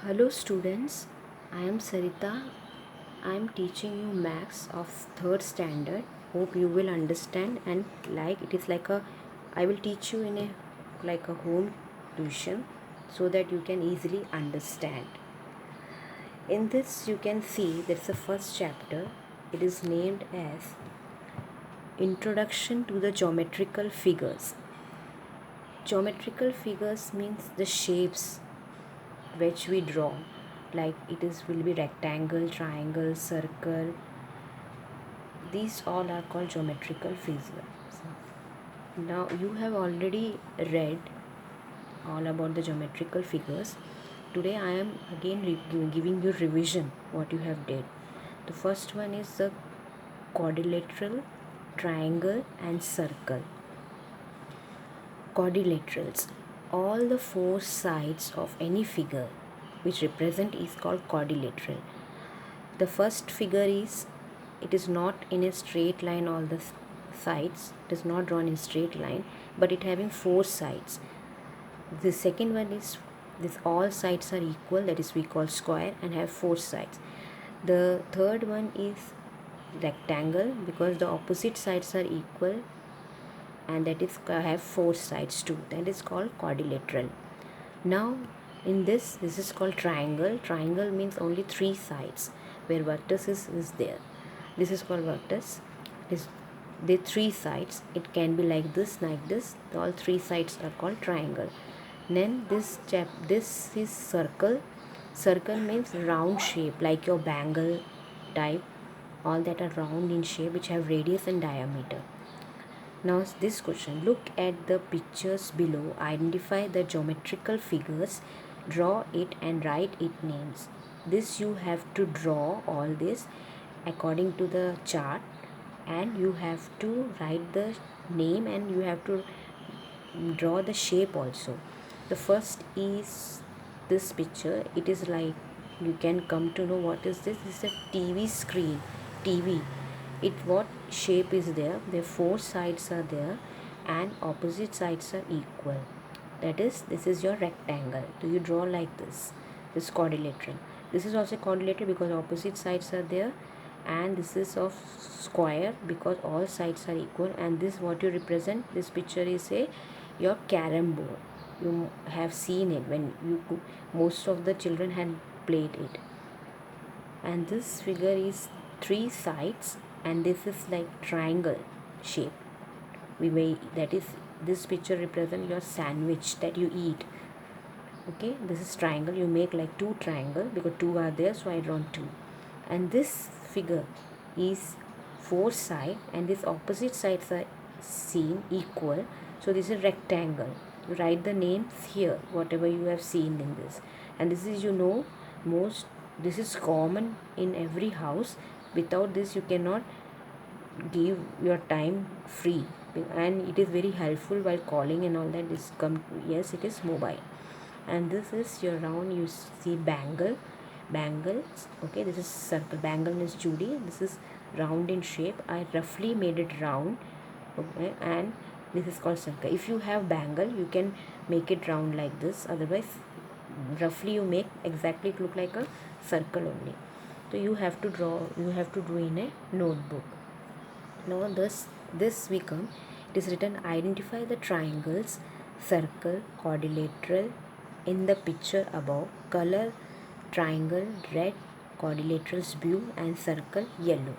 Hello students, I am Sarita. I am teaching you maths of 3rd standard. Hope you will understand and it is like a I will teach you in a home tuition so that you can easily understand. In this you can see that's the first chapter. It is named as Introduction to the Geometrical Figures. Geometrical figures means the shapes which we draw, like will be rectangle, triangle, circle. These all are called geometrical figures. Now you have already read all about the geometrical figures. Today I am again giving you revision what you have did. The first one is the quadrilateral, triangle and circle. Quadrilaterals, all the four sides of any figure which represent is called quadrilateral. The first figure is, it is not in a straight line, all the sides, it is not drawn in straight line, but it having four sides. The second one is this, all sides are equal, that is we call square and have four sides. The third one is rectangle because the opposite sides are equal and that is have four sides too, that is called quadrilateral. Now in this is called triangle. Triangle means only three sides where vertex is there. This is called vertex. The three sides, it can be like this, all three sides are called triangle. Then this is circle. Circle means round shape, like your bangle type, all that are round in shape which have radius and diameter. Now this question, look at the pictures below, identify the geometrical figures, draw it and write its names. This you have to draw all this according to the chart and you have to write the name and you have to draw the shape also. The first is this picture. It is like, you can come to know what is this. This is a TV screen. TV. What shape is there? The four sides are there and opposite sides are equal. That is, this is your rectangle. Do you draw like this? This quadrilateral. This is also quadrilateral because opposite sides are there, and this is of square because all sides are equal. And this what you represent, this picture is a your carom board. You have seen it when most of the children had played it. And this figure is three sides and this is like triangle shape. That is, this picture represent your sandwich that you eat. Okay, this is triangle. You make like two triangle because two are there, so I drawn two. And this figure is four side and these opposite sides are seen equal, so this is rectangle. You write the names here whatever you have seen in this. And this is, this is common in every house. Without this you cannot give your time free, and it is very helpful while calling and all that. Yes, it is mobile. And this is your round. You see bangles. Okay, this is circle. Bangle is Judy. This is round in shape. I roughly made it round. Okay, and this is called circle. If you have bangle, you can make it round like this. Otherwise, roughly you make exactly it look like a circle only. So you have to draw. You have to do in a notebook. Now this we come. It is written, identify the triangles, circle, quadrilateral in the picture above. Color triangle red, quadrilaterals blue and circle yellow.